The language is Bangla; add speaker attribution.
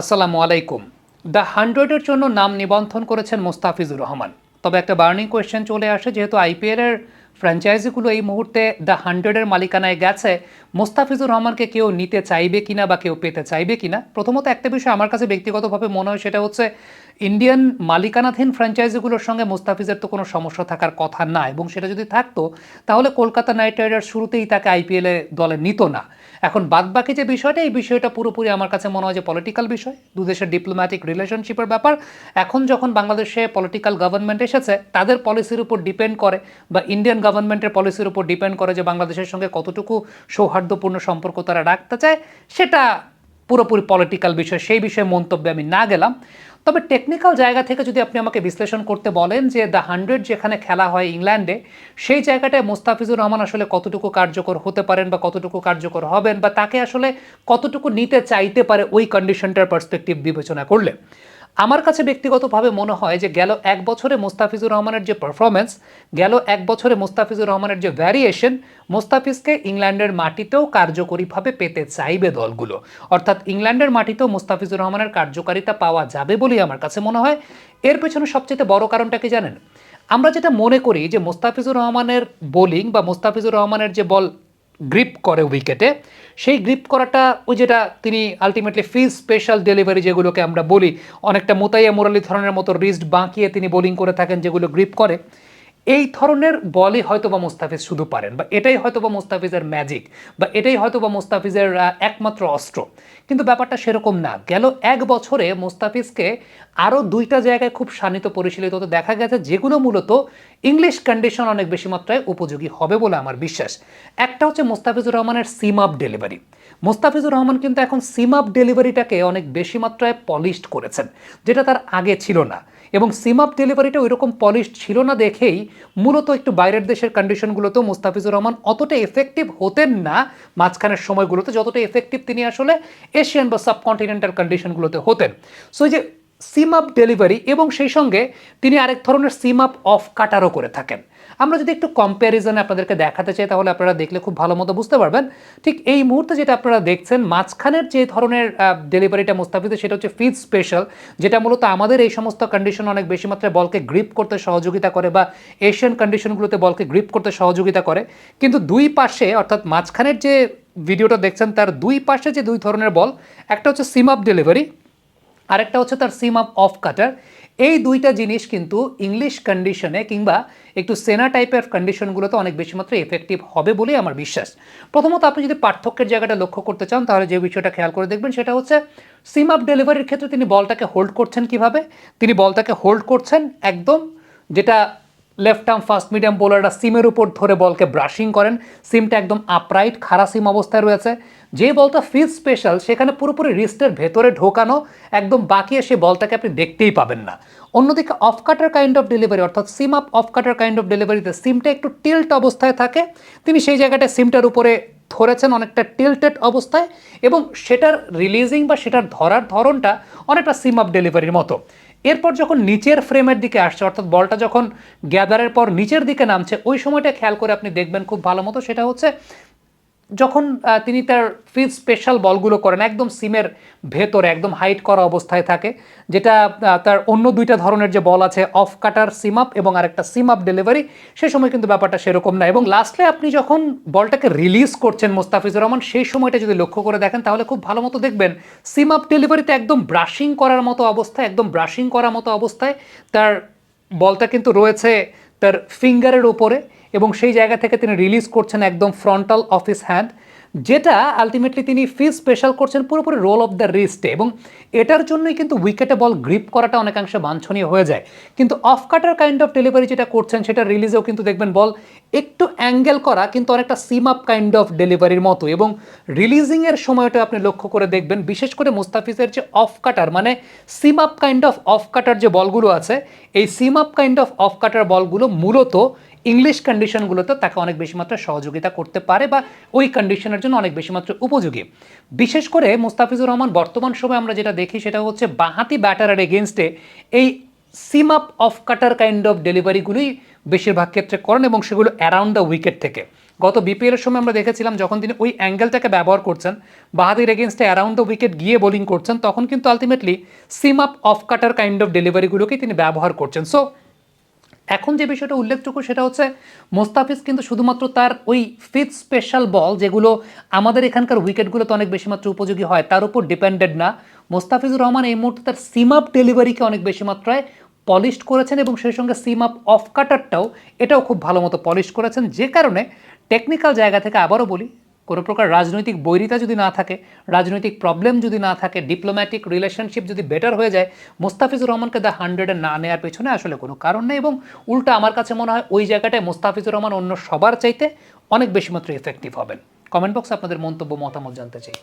Speaker 1: আসসালামু আলাইকুম। দ্য 100-এর জন্য নাম নিবন্ধন করেছেন মোস্তাফিজুর রহমান। তবে একটা বার্নিং কোয়েশ্চেন চলে আসে, যেহেতু আইপিএলের ফ্র্যাঞ্চাইজিগুলো এই মুহূর্তে দ্য 100-এর মালিকানায় গেছে, মোস্তাফিজুর রহমানকে কেউ নিতে চাইবে কিনা বা কেউ পেতে চাইবে কিনা। প্রথমত একটা বিষয় আমার কাছে ব্যক্তিগতভাবে মনে হয়, সেটা হচ্ছে ইন্ডিয়ান মালিকানাধীন ফ্র্যাঞ্চাইজিগুলোর সঙ্গে মোস্তাফিজের তো কোনো সমস্যা থাকার কথা না, এবং সেটা যদি থাকতো তাহলে কলকাতা নাইট রাইডার্স শুরুতেই তাকে আইপিএলে দলে নিত না। এখন বাদবাকি যে বিষয়টা, এই বিষয়টা পুরোপুরি আমার কাছে মনে হয় যে পলিটিক্যাল বিষয়, দুদেশের ডিপ্লোম্যাটিক রিলেশনশিপের ব্যাপার। এখন যখন বাংলাদেশে পলিটিক্যাল গভর্নমেন্ট এসেছে, তাদের পলিসির উপর ডিপেন্ড করে বা ইন্ডিয়ান গভর্নমেন্টের পলিসির উপর ডিপেন্ড করে যে বাংলাদেশের সঙ্গে কতটুকু সৌহার্দ্যপূর্ণ সম্পর্ক তারা রাখতে চায়। সেটা পুরোপুরি পলিটিক্যাল বিষয়, সেই বিষয়ে মন্তব্যে আমি না গেলাম। তবে টেকনিক্যাল জায়গা থেকে যদি আপনি আমাকে বিশ্লেষণ করতে বলেন যে দ্য 100 যেখানে খেলা হয় ইংল্যান্ডে, সেই জায়গাটায় মোস্তাফিজুর রহমান আসলে কতটুকু কার্যকর হতে পারেন বা কতটুকু কার্যকর হবেন, বা তাকে আসলে কতটুকু নিতে চাইতে পারে ওই কন্ডিশনটার পার্সপেক্টিভ বিবেচনা করলে, আমার কাছে ব্যক্তিগতভাবে মনে হয় যে গেল এক বছরে মোস্তাফিজুর রহমানের যে পারফরমেন্স, গেল এক বছরে মোস্তাফিজুর রহমানের যে ভ্যারিয়েশন, মোস্তাফিজকে ইংল্যান্ডের মাটিতেও কার্যকরীভাবে পেতে চাইবে দলগুলো। অর্থাৎ ইংল্যান্ডের মাটিতেও মোস্তাফিজুর রহমানের কার্যকারিতা পাওয়া যাবে বলেই আমার কাছে মনে হয়। এর পেছনে সবচেয়ে বড় কারণটা কি জানেন? আমরা যেটা মনে করি যে মোস্তাফিজুর রহমানের বোলিং বা মোস্তাফিজুর রহমানের যে বল গ্রিপ করে উইকেটে, সেই গ্রিপ করাটা ওই যেটা তিনি আলটিমেটলি ফিজ স্পেশাল ডেলিভারি যেগুলোকে আমরা বলি, অনেকটা মোতাইয়া মুরালি ধরনের মতো রিস্ট বাঁকিয়ে তিনি বোলিং করে থাকেন, যেগুলো গ্রিপ করে, এই ধরনের বলই হয়তো বা মোস্তাফিজ শুধু পারেন, বা এটাই হয়তো বা মোস্তাফিজের ম্যাজিক, বা এটাই হয়তো বা মোস্তাফিজের একমাত্র অস্ত্র। কিন্তু ব্যাপারটা সেরকম না। গেল এক বছরে মোস্তাফিজকে আরও দুইটা জায়গায় খুব শানিত পরিশীলিত হতে দেখা গেছে, যেগুলো মূলত ইংলিশ কন্ডিশন অনেক বেশি মাত্রায় উপযোগী হবে বলে আমার বিশ্বাস। একটা হচ্ছে মোস্তাফিজুর রহমানের সিম আপ ডেলিভারি। মোস্তাফিজুর রহমান কিন্তু এখন সিম আপ ডেলিভারিটাকে অনেক বেশি মাত্রায় পলিশড করেছেন, যেটা তার আগে ছিল না। এবং সিম আপ ডেলিভারিটা ওই রকম পলিশ ছিল না দেখেই মূলত একটু বাইরের দেশের কন্ডিশনগুলোতেও মোস্তাফিজুর রহমান অতটা এফেক্টিভ হতেন না মাঝখানের সময়গুলোতে, যতটা এফেক্টিভ তিনি আসলে এশিয়ান বা সাবকন্টিনেন্টাল কন্ডিশনগুলোতে হতেন। সো এই যে সিম আপ ডেলিভারি, এবং সেই সঙ্গে তিনি আরেক ধরনের সিম আপ অফ কাটারও করে থাকেন। আমরা যদি একটু কম্প্যারিজনে আপনাদেরকে দেখাতে চাই, তাহলে আপনারা দেখলে খুব ভালো মতো বুঝতে পারবেন। ঠিক এই মুহূর্তে যেটা আপনারা দেখছেন, মাঝখানের যে ধরনের ডেলিভারিটা মোস্তাফিজের, সেটা হচ্ছে ফিজ স্পেশাল, যেটা মূলত আমাদের এই সমস্ত কন্ডিশন অনেক বেশি মাত্রায় বলকে গ্রিপ করতে সহযোগিতা করে, বা এশিয়ান কন্ডিশনগুলোতে বলকে গ্রিপ করতে সহযোগিতা করে। কিন্তু দুই পাশে, অর্থাৎ মাঝখানের যে ভিডিওটা দেখছেন, তার দুই পাশে যে দুই ধরনের বল, একটা হচ্ছে সিম আপ ডেলিভারি, আরেকটা হচ্ছে তার সিম আপ অফ কাটার। এই দুইটা জিনিস কিন্তু ইংলিশ কন্ডিশনে কিংবা একটু সেনা টাইপের কন্ডিশনগুলোতে অনেক বেশি মাত্রায় এফেক্টিভ হবে বলেই আমার বিশ্বাস। প্রথমত আপনি যদি পার্থক্যের জায়গাটা লক্ষ্য করতে চান, তাহলে যে বিষয়টা খেয়াল করে দেখবেন, সেটা হচ্ছে সিম আপ ডেলিভারির ক্ষেত্রে তিনি বলটাকে হোল্ড করছেন কিভাবে। তিনি বলটাকে হোল্ড করছেন একদম, যেটা লেফট আর্ম ফাস্ট মিডিয়াম বোলাররা সিমের উপর ধরে বলকে ব্রাশিং করেন, সিমটা একদম আপরাইট খাড়া সিম অবস্থায় রয়েছে। যে বলটা ফিজ স্পেশাল, সেখানে পুরোপুরি রিস্টের ভেতরে ঢোকানো, একদম বাকিয়ে সেই বলটাকে আপনি দেখতেই পাবেন না। অন্যদিকে off cutter kind of delivery, অর্থাৎ seam up off cutter kind of ডেলিভারিতে সিমটা একটু টিল্ট অবস্থায় থাকে, তিনি সেই জায়গাটা সিমটার উপরে ধরেছেন অনেকটা টিল্টেড অবস্থায়, এবং সেটার রিলিজিং বা সেটার ধরার ধরনটা অনেকটা সিম আপ ডেলিভারির মতো। এরপর যখন নিচের ফ্রেমের দিকে আসছে, অর্থাৎ বলটা যখন গ্যাদারের পর নিচের দিকে নামছে, ওই সময়টা খেয়াল করে আপনি দেখবেন খুব ভালো মতো, সেটা হচ্ছে যখন তিনি তার ফিজ স্পেশাল বলগুলো করেন, একদম সিমের ভেতরে একদম হাইট করা অবস্থায় থাকে, যেটা তার অন্য দুইটা ধরনের যে বল আছে, অফ কাটার সিম আপ এবং আরেকটা সিম আপ ডেলিভারি, সে সময় কিন্তু ব্যাপারটা সেরকম না। এবং লাস্টে আপনি যখন বলটাকে রিলিজ করছেন মোস্তাফিজুর রহমান, সেই সময়টা যদি লক্ষ্য করে দেখেন, তাহলে খুব ভালো মতো দেখবেন সিম আপ ডেলিভারিতে একদম ব্রাশিং করার মতো অবস্থায়, একদম ব্রাশিং করার মতো অবস্থায় তার বলটা কিন্তু রয়েছে তার ফিঙ্গারের ওপরে, এবং সেই জায়গা থেকে তিনি রিলিজ করছেন একদম ফ্রন্টাল অফ হিস হ্যান্ড, যেটা আলটিমেটলি তিনি ফিজ স্পেশাল করছেন পুরোপুরি রোল অফ দ্য রিস্টে, এবং এটার জন্যই কিন্তু উইকেটে বল গ্রিপ করাটা অনেকাংশে বাঞ্ছনীয় হয়ে যায়। কিন্তু of cutter kind of delivery যেটা করছেন, সেটা রিলিজেও কিন্তু দেখবেন বল একটু অ্যাঙ্গেল করা, কিন্তু অনেকটা সিম আপ কাইন্ড অফ ডেলিভারির মতো। এবং রিলিজিংয়ের সময়টা আপনি লক্ষ্য করে দেখবেন, বিশেষ করে মোস্তাফিজের যে অফ কাটার, মানে সিম আপ কাইন্ড অফ অফ কাটার যে বলগুলো আছে, এই seam up kind of of কাটার বলগুলো মূলত ইংলিশ কন্ডিশনগুলোতে তাকে অনেক বেশি মাত্রায় সহযোগিতা করতে পারে, বা ওই কন্ডিশনের জন্য অনেক বেশি মাত্রায় উপযোগী। বিশেষ করে মোস্তাফিজুর রহমান বর্তমান সময়ে আমরা যেটা দেখি, সেটা হচ্ছে বাঁহাতি ব্যাটারের এগেনস্টে এই seam up off cutter kind of ডেলিভারিগুলোই বেশিরভাগ ক্ষেত্রে করেন, এবং সেগুলো অ্যারাউন্ড দ্য উইকেট থেকে। গত বিপিএলের সময় আমরা দেখেছিলাম যখন তিনি ওই অ্যাঙ্গেলটাকে ব্যবহার করছেন, বাহাদির এগেনস্টে অ্যারাউন্ড দ্য উইকেট গিয়ে বোলিং করছেন, তখন কিন্তু ultimately seam up off cutter kind of ডেলিভারিগুলোকেই তিনি ব্যবহার করছেন। সো এখন যে বিষয়টা উল্লেখযোগ্য সেটা হচ্ছে মোস্তাফিজ কিন্তু শুধুমাত্র তার ওই ফিফথ স্পেশাল বল, যেগুলো আমাদের এখানকার উইকেটগুলোতে অনেক বেশি মাত্রা উপযোগী হয়, তার উপর ডিপেন্ডেড না। মোস্তাফিজুর রহমান এই মুহূর্তে তার সিম আপ ডেলিভারিকে অনেক বেশি মাত্রায় পলিশড করেছেন এবং সেই সঙ্গে সিম আপ অফ কাটারটাও এটাও খুব ভালো মতো পলিশ করেছেন, যে কারণে টেকনিক্যাল জায়গা থেকে আবারও বলি, কোনো প্রকার রাজনৈতিক বৈরিতা যদি না থাকে, রাজনৈতিক প্রবলেম যদি না থাকে, ডিপ্লোম্যাটিক রিলেশনশিপ যদি বেটার হয়ে যায়, মোস্তাফিজুর রহমানকে দ্য 100-এ না নেওয়ার পেছনে আসলে কোনো কারণ নেই। এবং উল্টা আমার কাছে মনে হয় ওই জায়গাটায় মোস্তাফিজুর রহমান অন্য সবার চাইতে অনেক বেশি মাত্র এফেক্টিভ হবেন। কমেন্ট বক্সে আপনাদের মন্তব্য মতামত জানতে চাই।